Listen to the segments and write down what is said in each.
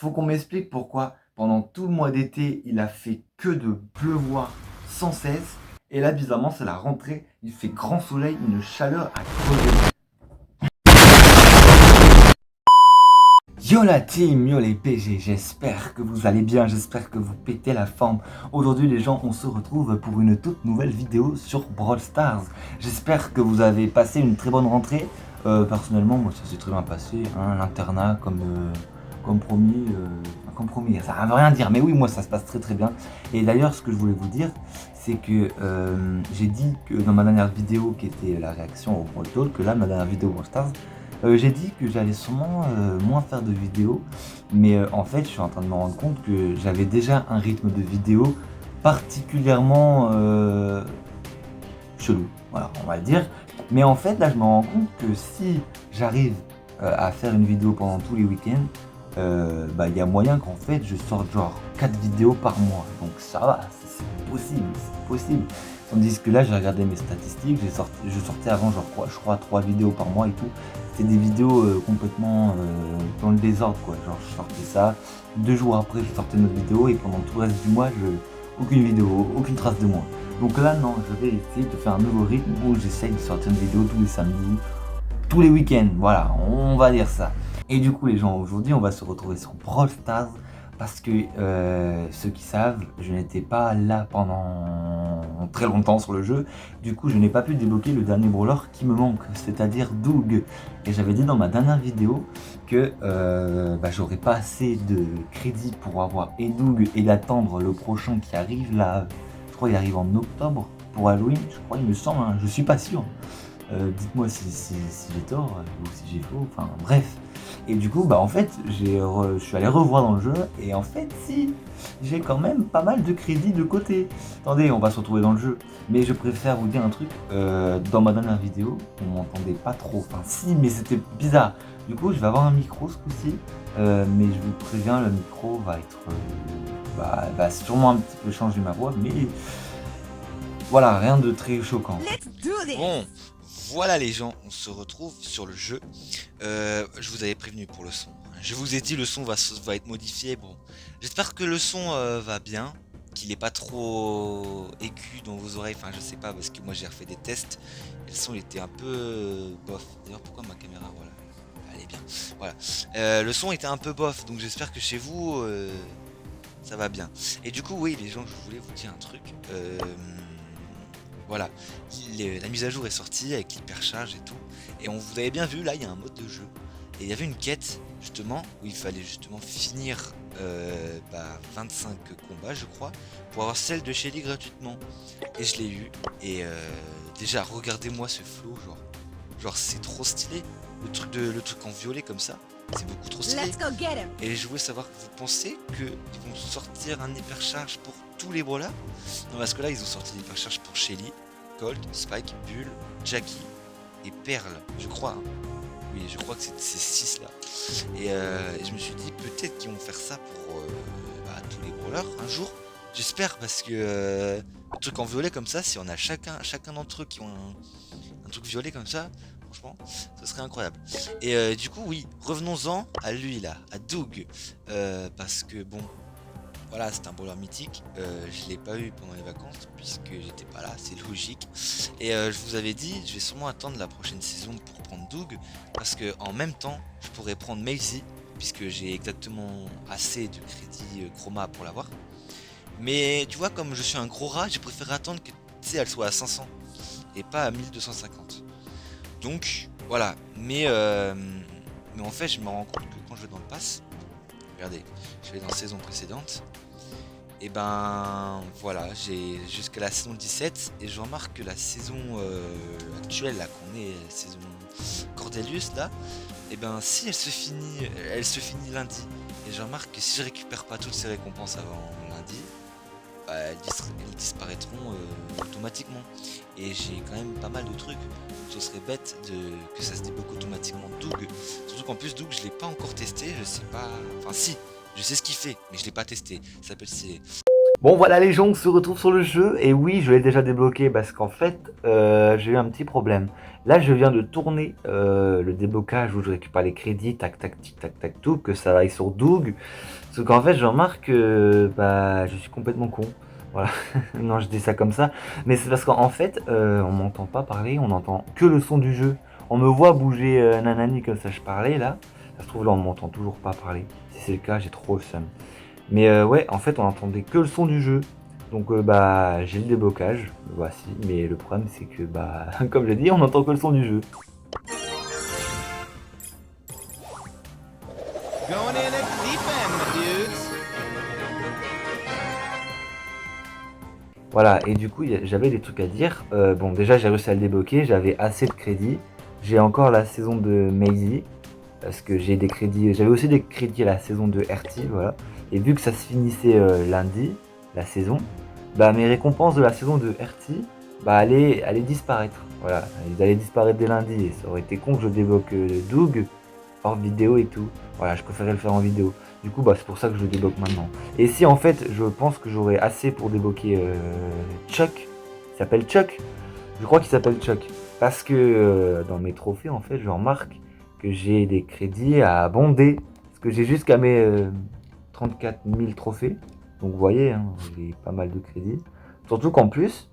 faut qu'on m'explique pourquoi pendant tout le mois d'été, il a fait que de pleuvoir sans cesse. Et là, bizarrement, c'est la rentrée, il fait grand soleil, une chaleur à crever. Yo la team, yo les PG, j'espère que vous allez bien, j'espère que vous pétez la forme. Aujourd'hui les gens, on se retrouve pour une toute nouvelle vidéo sur Brawl Stars. J'espère que vous avez passé une très bonne rentrée. Personnellement, moi ça s'est très bien passé, hein, l'internat comme promis, ça ne veut rien dire, mais oui, moi ça se passe très très bien. Et d'ailleurs, ce que je voulais vous dire, c'est que j'ai dit que dans ma dernière vidéo qui était la réaction au Brawl Talk, que là, ma dernière vidéo Brawl Stars, j'ai dit que j'allais sûrement moins faire de vidéos, mais en fait je suis en train de me rendre compte que j'avais déjà un rythme de vidéo particulièrement chelou, voilà, on va le dire. Mais en fait là je me rends compte que si j'arrive à faire une vidéo pendant tous les week-ends, bah il y a moyen qu'en fait je sorte genre 4 vidéos par mois, donc ça va, c'est possible. Tandis que là j'ai regardé mes statistiques, je sortais avant genre je crois 3 vidéos par mois et tout. C'était des vidéos complètement dans le désordre quoi, genre je sortais ça, 2 jours après je sortais une autre vidéo et pendant tout le reste du mois aucune vidéo, aucune trace de moi. Donc là non, je vais essayer de faire un nouveau rythme où j'essaye de sortir une vidéo tous les samedis, tous les week-ends, voilà, on va dire ça. Et du coup les gens, aujourd'hui on va se retrouver sur Brawl Stars parce que ceux qui savent, je n'étais pas là pendant très longtemps sur le jeu. Du coup je n'ai pas pu débloquer le dernier brawler qui me manque, c'est-à-dire Doug. Et j'avais dit dans ma dernière vidéo que j'aurais pas assez de crédit pour avoir et Doug et d'attendre le prochain qui arrive là. Je crois qu'il arrive en octobre pour Halloween, je crois, il me semble, hein, je suis pas sûr. Dites-moi si j'ai tort ou si j'ai faux, enfin bref. Et du coup, en fait, je suis allé revoir dans le jeu et en fait, si, j'ai quand même pas mal de crédits de côté. Attendez, on va se retrouver dans le jeu. Mais je préfère vous dire un truc, dans ma dernière vidéo, on m'entendait pas trop. Enfin si, mais c'était bizarre. Du coup, je vais avoir un micro ce coup-ci, mais je vous préviens, le micro va être, va sûrement un petit peu changer ma voix, mais voilà, rien de très choquant. Bon, voilà les gens, on se retrouve sur le jeu. Je vous avais prévenu pour le son. Je vous ai dit le son va être modifié. Bon, j'espère que le son va bien, qu'il est pas trop aigu dans vos oreilles. Enfin, je sais pas parce que moi j'ai refait des tests et le son il était un peu bof. D'ailleurs, pourquoi ma caméra, voilà, elle est bien. Voilà, le son était un peu bof, donc j'espère que chez vous ça va bien. Et du coup, oui, les gens, je voulais vous dire un truc. Voilà, la mise à jour est sortie avec l'hypercharge et tout. Et on vous avait bien vu, là il y a un mode de jeu. Et il y avait une quête justement où il fallait justement finir 25 combats je crois pour avoir celle de Shelly gratuitement. Et je l'ai eu. Et déjà regardez-moi ce flow, genre c'est trop stylé. Le truc en violet comme ça, c'est beaucoup trop stylé. Et je voulais savoir, vous pensez qu'ils vont sortir un hypercharge pour tous les brawlers? Non, parce que là ils ont sorti l'hypercharge pour Shelly, Colt, Spike, Bull, Jackie et Pearl, je crois. Hein. Oui, je crois que c'est ces 6 là. Et je me suis dit peut-être qu'ils vont faire ça pour tous les brawlers un jour. J'espère parce que le truc en violet comme ça, si on a chacun d'entre eux qui ont un truc violet comme ça, franchement, ce serait incroyable. Et du coup, oui, revenons-en à lui là, à Doug. Parce que bon, voilà, c'est un brawler mythique. Je l'ai pas eu pendant les vacances puisque j'étais pas là, c'est logique. Et je vous avais dit, je vais sûrement attendre la prochaine saison pour prendre Doug parce que en même temps, je pourrais prendre Maisie puisque j'ai exactement assez de crédit chroma pour l'avoir. Mais tu vois, comme je suis un gros rat, j'ai préféré attendre que elle soit à 500 et pas à 1250. Donc voilà, mais en fait je me rends compte que quand je vais dans le pass, regardez, je vais dans la saison précédente, et ben voilà, j'ai jusqu'à la saison 17 et je remarque que la saison actuelle là qu'on est, la saison Cordelius là, et ben si elle se finit lundi, et je remarque que si je récupère pas toutes ces récompenses avant lundi, elles disparaîtront automatiquement. Et j'ai quand même pas mal de trucs. Donc ce serait bête que ça se débloque automatiquement Doug. Surtout qu'en plus Doug je l'ai pas encore testé, je sais pas. Enfin si, je sais ce qu'il fait, mais je l'ai pas testé. Ça s'appelle c'est. Bon voilà les gens, on se retrouve sur le jeu et oui je l'ai déjà débloqué parce qu'en fait j'ai eu un petit problème. Là je viens de tourner le déblocage où je récupère les crédits, tac tac tic tac tac tout, que ça aille sur Doug. Sauf qu'en fait je remarque que bah, je suis complètement con. Voilà, non je dis ça comme ça, mais c'est parce qu'en fait on m'entend pas parler, on entend que le son du jeu. On me voit bouger nanani comme ça je parlais là, ça se trouve là on m'entend toujours pas parler. Si c'est le cas j'ai trop le seum. Mais ouais, en fait, on entendait que le son du jeu. Donc bah j'ai le déblocage, voici. Mais le problème c'est que bah comme j'ai dit, on entend que le son du jeu. Going in at deep end, my dudes. Voilà, et du coup j'avais des trucs à dire. Bon déjà j'ai réussi à le débloquer, j'avais assez de crédits. J'ai encore la saison de Maisie. Parce que j'ai des crédits. J'avais aussi des crédits à la saison de RT, voilà. Et vu que ça se finissait lundi, la saison, bah mes récompenses de la saison de RT bah allaient disparaître. Voilà, ils allaient disparaître dès lundi et ça aurait été con que je débloque Doug hors vidéo et tout. Voilà, je préférais le faire en vidéo. Du coup bah c'est pour ça que je le débloque maintenant. Et si en fait je pense que j'aurai assez pour débloquer Chuck, il s'appelle Chuck. Je crois qu'il s'appelle Chuck. Parce que dans mes trophées en fait je remarque que j'ai des crédits à abonder. Parce que j'ai jusqu'à mes 34 000 trophées. Donc vous voyez, hein, j'ai pas mal de crédits. Surtout qu'en plus,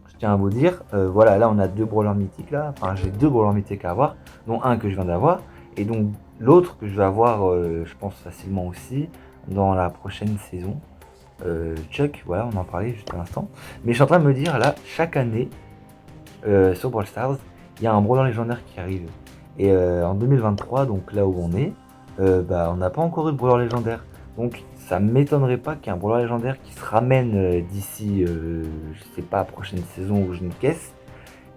je tiens à vous dire, voilà, là on a 2 brawlers mythiques là. Enfin j'ai 2 brawlers mythiques à avoir, dont un que je viens d'avoir. Et donc l'autre que je vais avoir, je pense facilement aussi, dans la prochaine saison. Chuck, voilà, on en parlait juste à l'instant. Mais je suis en train de me dire là, chaque année, sur Brawl Stars, il y a un brawler légendaire qui arrive. Et en 2023, donc là où on est, bah, on n'a pas encore eu de brawler légendaire. Donc ça m'étonnerait pas qu'il y ait un brawler légendaire qui se ramène d'ici, je sais pas, prochaine saison où j'ai une caisse.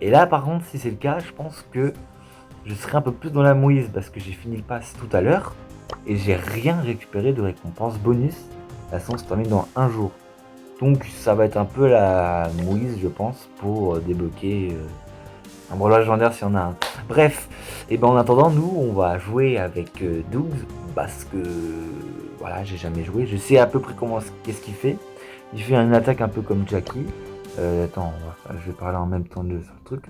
Et là par contre, si c'est le cas, je pense que je serai un peu plus dans la mouise parce que j'ai fini le pass tout à l'heure et j'ai rien récupéré de récompense bonus. La saison se termine dans un jour. Donc ça va être un peu la mouise, je pense, pour débloquer un brawler légendaire s'il y en a un. Bref, et ben en attendant, nous, on va jouer avec Doug parce que voilà, j'ai jamais joué. Je sais à peu près qu'est-ce qu'il fait. Il fait une attaque un peu comme Jackie. Attends, je vais parler en même temps de ce truc.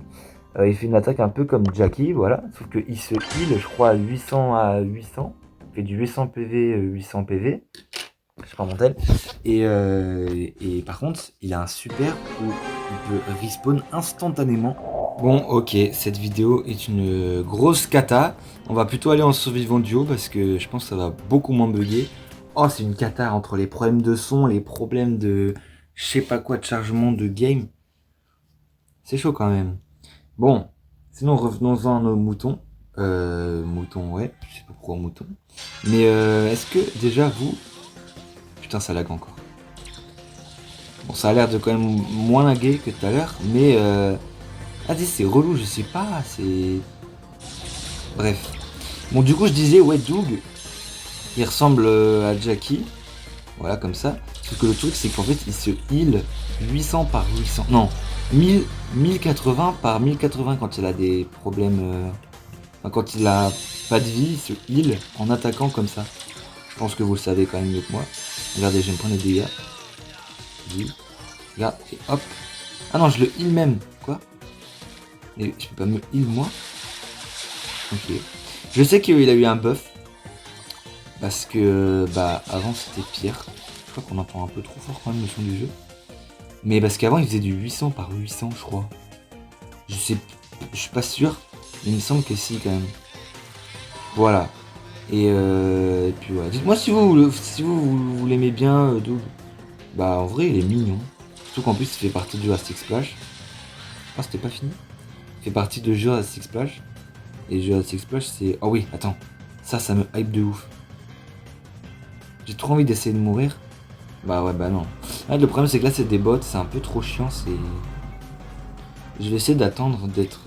Il fait une attaque un peu comme Jackie, voilà. Sauf qu'il se heal, je crois, à 800 à 800. Il fait du 800 PV, 800 PV. Je sais pas mon tel. Et par contre, il a un super où il peut respawn instantanément. Bon, ok, cette vidéo est une grosse cata. On va plutôt aller en survivant duo parce que je pense que ça va beaucoup moins bugger. Oh, c'est une cata entre les problèmes de son, les problèmes de je sais pas quoi de chargement de game. C'est chaud quand même. Bon, sinon revenons-en à nos moutons. Moutons, ouais, je sais pas pourquoi moutons. Mais est-ce que déjà vous... Putain, ça lag encore. Bon, ça a l'air de quand même moins laguer que tout à l'heure, mais ah, c'est relou, je sais pas, c'est... Bref. Bon, du coup, je disais, ouais, Doug, il ressemble à Jackie. Voilà, comme ça. Sauf que le truc, c'est qu'en fait, il se heal 800 par 800. Non, 1080 par 1080 quand il a des problèmes... Enfin, quand il a pas de vie, il se heal en attaquant comme ça. Je pense que vous le savez quand même mieux que moi. Regardez, je vais me prendre les dégâts. Regarde, et hop. Ah non, je le heal même. Quoi? Et je peux pas me heal moi? Ok. Je sais qu'il a eu un buff. Parce que, bah, avant c'était pire. Je crois qu'on entend un peu trop fort quand même le son du jeu. Mais parce qu'avant il faisait du 800 par 800, je crois. Je suis pas sûr. Mais il me semble que si, quand même. Voilà. Et puis voilà. Dites-moi si vous l'aimez bien, Doug. Bah, en vrai, il est mignon. Surtout qu'en plus, il fait partie de Jurassic Splash. Ah, c'était pas fini. Il fait partie de Jurassic Splash. Et Jurassic Splash, c'est... Oh oui, attends. Ça me hype de ouf. J'ai trop envie d'essayer de mourir. Bah ouais, bah non. Ah, le problème, c'est que là, c'est des bots. C'est un peu trop chiant. C'est... Je vais essayer d'attendre d'être...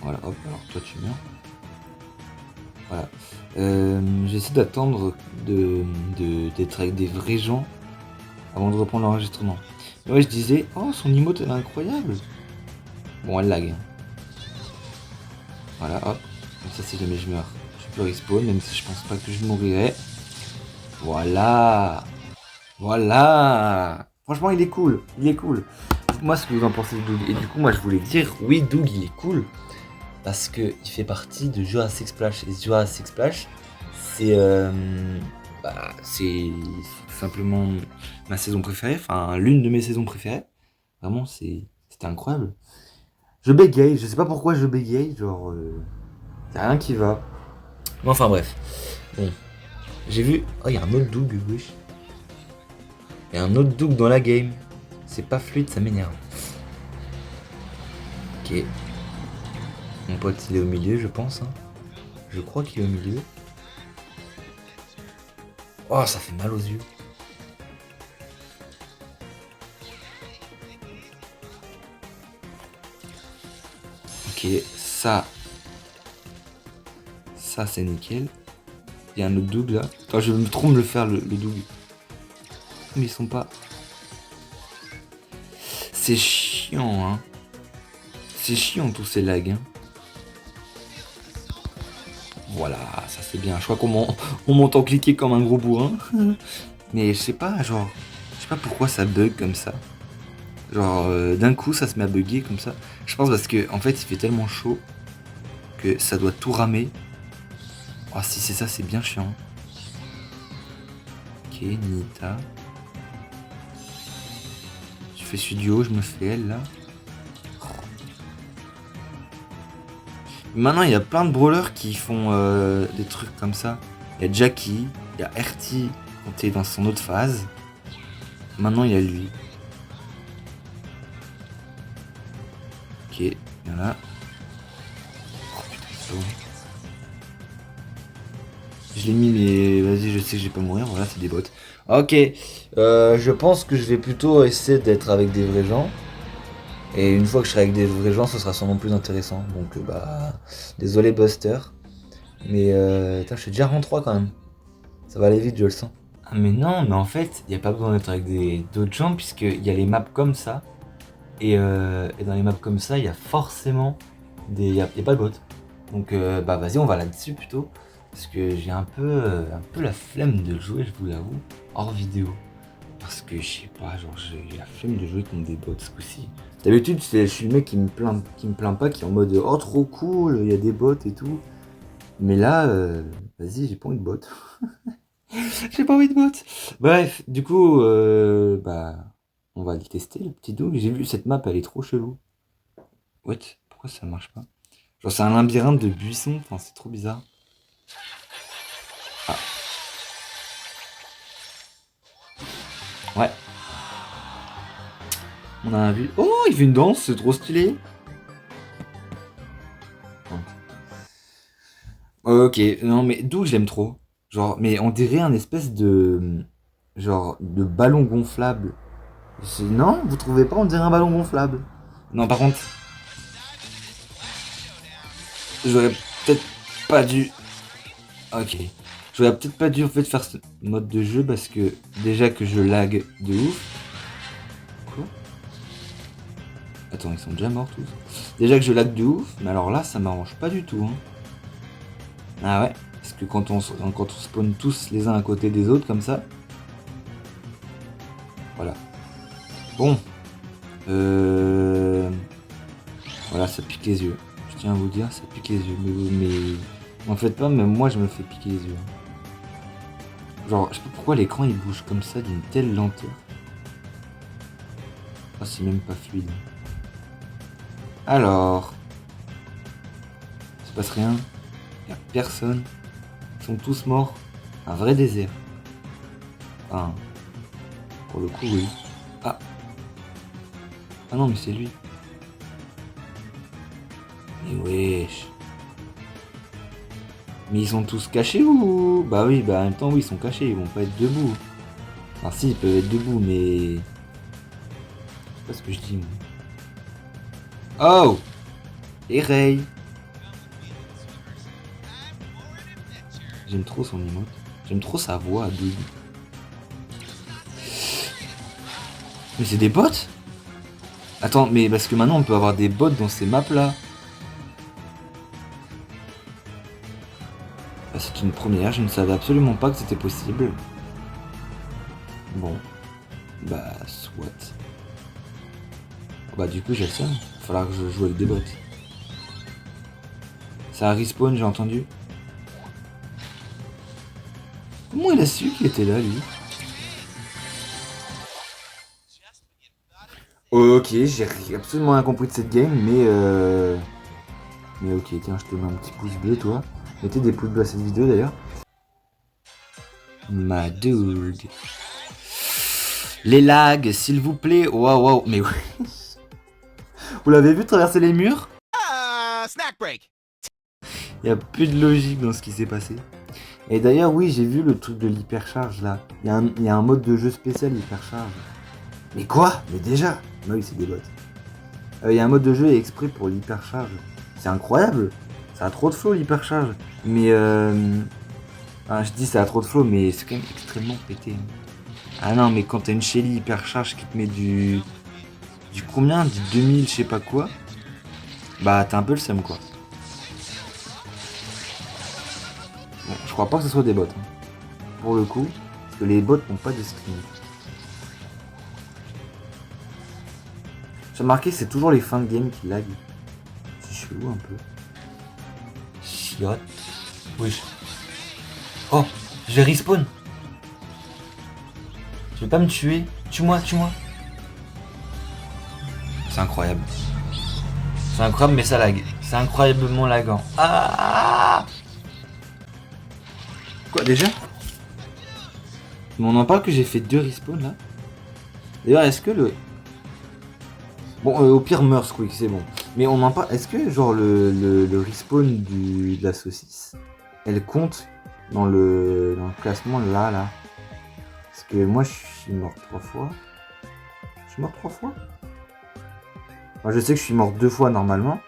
Voilà, hop, alors toi, tu meurs. Voilà. J'essaie d'attendre d'être avec des vrais gens avant de reprendre l'enregistrement. Mais ouais, je disais, oh, son emote elle est incroyable. Bon, elle lag. Voilà, hop. Comme ça, si jamais je meurs, je peux respawn, même si je pense pas que je mourirai. Voilà. Voilà. Franchement, il est cool. Il est cool. Dites-moi ce que vous en pensez de Doug. Et du coup, moi, je voulais dire, oui, Doug, il est cool. Parce qu'il fait partie de Jurassic Splash. Et Jurassic Splash, c'est c'est tout simplement ma saison préférée. Enfin, l'une de mes saisons préférées. Vraiment, c'était incroyable. Je bégaye. Je sais pas pourquoi je bégaye. Genre, y'a rien qui va. Mais enfin, bref. Bon. J'ai vu... Oh, il y a un autre Doug, wesh. Il y a un autre Doug dans la game. C'est pas fluide, ça m'énerve. Ok. Mon pote, il est au milieu, je pense. Hein. Je crois qu'il est au milieu. Oh, ça fait mal aux yeux. Ok, ça... Ça, c'est nickel. Il y a un autre Doug, là. Attends, je vais trop me le faire, le Doug. Mais ils sont pas... C'est chiant, hein. C'est chiant, tous ces lags, hein. Voilà, ça c'est bien. Je crois qu'on m'entend cliquer comme un gros bourrin. Mais je sais pas, genre... Je sais pas pourquoi ça bug comme ça. Genre, d'un coup, ça se met à bugger comme ça. Je pense parce que, en fait, il fait tellement chaud que ça doit tout ramer. Oh, si c'est ça, c'est bien chiant. Ok, Nita. Je fais celui du haut, je me fais elle, là. Maintenant, il y a plein de brawlers qui font des trucs comme ça. Il y a Jackie, il y a RT quand il est dans son autre phase. Maintenant, il y a lui. Ok, voilà. Oh putain, c'est bon. Je l'ai mis, mais vas-y, je sais que je vais pas mourir. Voilà, c'est des bots. Ok, je pense que je vais plutôt essayer d'être avec des vrais gens. Et une fois que je serai avec des vrais gens, ce sera sûrement plus intéressant. Donc, bah, désolé Buster. Mais, putain, je suis déjà rang 3 quand même. Ça va aller vite, je le sens. Ah, mais non, mais en fait, il n'y a pas besoin d'être avec d'autres gens, puisqu'il y a les maps comme ça. Et dans les maps comme ça, il y a forcément des. Il y a pas de bots. Donc, bah, vas-y, on va là-dessus plutôt. Parce que j'ai un peu la flemme de jouer, je vous l'avoue, hors vidéo. Parce que je sais pas, genre j'ai la flemme de jouer contre des bots ce coup-ci. D'habitude, je suis le mec qui me plaint pas, qui est en mode oh trop cool, il y a des bots et tout. Mais là, vas-y, j'ai pas envie de bots. J'ai pas envie de bots. Bref, du coup, bah, on va le tester le petit Doug. J'ai vu cette map, elle est trop chelou. What? Pourquoi ça marche pas? Genre c'est un labyrinthe de buissons, enfin c'est trop bizarre. Ah. Ouais. On a un vu. Oh, il fait une danse, c'est trop stylé. Ok, non mais d'où je l'aime trop. Genre, mais on dirait un espèce de. Genre, de ballon gonflable. Non, vous trouvez pas, on dirait un ballon gonflable. Non, par contre. J'aurais peut-être pas dû. Ok. J'aurais peut-être pas dû en fait faire ce mode de jeu parce que déjà que je lag de ouf. Quoi? Attends, ils sont déjà morts tous. Déjà que je lag de ouf, mais alors là ça m'arrange pas du tout. Hein. Ah ouais, parce que quand on spawn tous les uns à côté des autres comme ça. Voilà. Bon. Voilà, ça pique les yeux. Je tiens à vous dire, ça pique les yeux. Mais en fait pas, même moi je me fais piquer les yeux. Genre, je sais pas pourquoi l'écran il bouge comme ça d'une telle lenteur. Ah, c'est même pas fluide. Alors. Il se passe rien. Y a personne. Ils sont tous morts. Un vrai désert. Enfin. Pour le coup, oui. Ah. Ah non, mais c'est lui. Mais wesh. Mais ils sont tous cachés ou... Bah oui, bah en même temps, oui, ils sont cachés. Ils vont pas être debout. Enfin, si, ils peuvent être debout, mais... C'est pas ce que je dis, moi. Oh! Et Ray! J'aime trop son emote. J'aime trop sa voix, Doug. Mais c'est des bots? Attends, mais parce que maintenant on peut avoir des bots dans ces maps là. Bah, c'est une première, je ne savais absolument pas que c'était possible. Bon. Bah, soit. Bah, du coup, j'ai le seum. Il va falloir que je joue avec des bots. Ça a respawn, j'ai entendu. Comment il a su qu'il était là, lui? Ok, j'ai absolument rien compris de cette game, mais ok, tiens, je te mets un petit pouce bleu, toi. Mettez des pouces bleus à cette vidéo, d'ailleurs. Ma dude. Les lags, s'il vous plaît. Waouh, waouh, mais oui. Vous l'avez vu traverser les murs? Snack break. Il n'y a plus de logique dans ce qui s'est passé. Et d'ailleurs, oui, j'ai vu le truc de l'hypercharge, là. Il y a un mode de jeu spécial hypercharge. Mais quoi? Mais déjà? Bah oui, c'est des bots. Il y a un mode de jeu exprès pour l'hypercharge. C'est incroyable. Ça a trop de flow, l'hypercharge. Mais enfin, je dis ça a trop de flow, mais c'est quand même extrêmement pété. Ah non, mais quand t'as une Shelly hypercharge qui te met du combien? Du 2000 je sais pas quoi. Bah t'as un peu le seum, quoi. Bon, je crois pas que ce soit des bots. Hein. Pour le coup. Parce que les bots n'ont pas de skin. J'ai remarqué que c'est toujours les fins de game qui lag. C'est chelou un peu. Chiotte. Oui. Oh, je vais respawn. Tu veux pas me tuer? Tue-moi, tue-moi. C'est incroyable. C'est incroyable, mais ça lag. C'est incroyablement lagant. Ah! Quoi déjà? Mais on en parle que j'ai fait 2 respawns là. D'ailleurs, est-ce que le... Bon, au pire, meurt Squeak, c'est bon. Mais on en parle... Est-ce que genre le respawn de la saucisse, elle compte dans le classement là? Parce que moi, je suis mort 3 fois. Je suis mort 3 fois? Moi, je sais que je suis mort 2 fois normalement.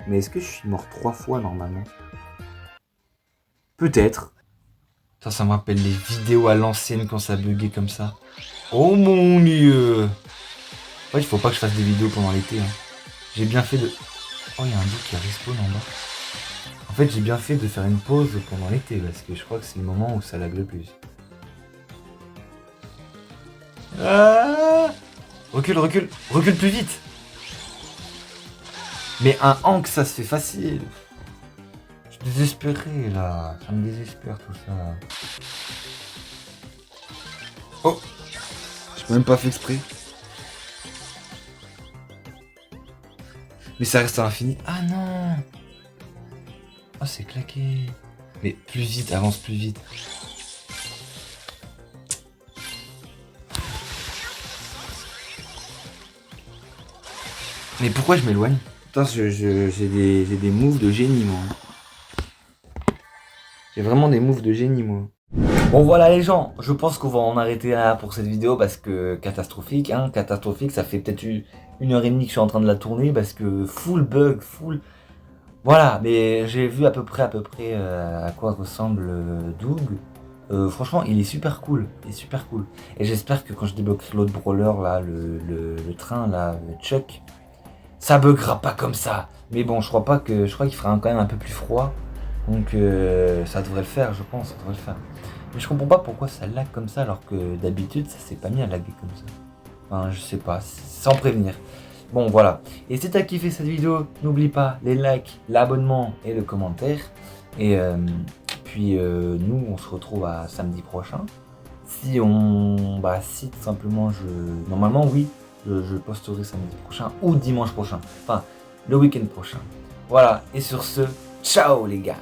Mais est-ce que je suis mort 3 fois normalement? Peut-être. Ça me rappelle les vidéos à l'ancienne quand ça buguait comme ça. Oh mon dieu! Ouais, il faut pas que je fasse des vidéos pendant l'été. Hein. J'ai bien fait de... Oh, il y a un doute qui respawn en bas. En fait, j'ai bien fait de faire une pause pendant l'été parce que je crois que c'est le moment où ça lag le plus. Ah, recule, recule, recule plus vite! Mais un hank, ça se fait facile. Je suis désespéré là, ça me désespère tout ça. Oh! J'ai même pas fait exprès. Mais ça reste à l'infini. Ah non! Oh, c'est claqué. Mais plus vite, avance plus vite. Mais pourquoi je m'éloigne? Putain, j'ai des moves de génie, moi. J'ai vraiment des moves de génie, moi. Bon voilà les gens, je pense qu'on va en arrêter là pour cette vidéo parce que catastrophique, hein, catastrophique, ça fait peut-être 1h30 que je suis en train de la tourner parce que full bug, full... Voilà, mais j'ai vu à peu près à quoi ressemble Doug. Franchement, il est super cool, Et j'espère que quand je débloquerai l'autre brawler là, le train là, le Chuck, ça buggera pas comme ça. Mais bon, je crois qu'il fera quand même un peu plus froid. Donc ça devrait le faire, je pense, ça devrait le faire. Mais je comprends pas pourquoi ça lag comme ça alors que d'habitude ça s'est pas mis à laguer comme ça. Enfin, je sais pas, sans prévenir. Bon voilà. Et si t'as kiffé cette vidéo, n'oublie pas les likes, l'abonnement et le commentaire. Et puis nous on se retrouve à samedi prochain. Si tout simplement normalement oui, je posterai samedi prochain ou dimanche prochain. Enfin, le week-end prochain. Voilà, et sur ce, ciao les gars.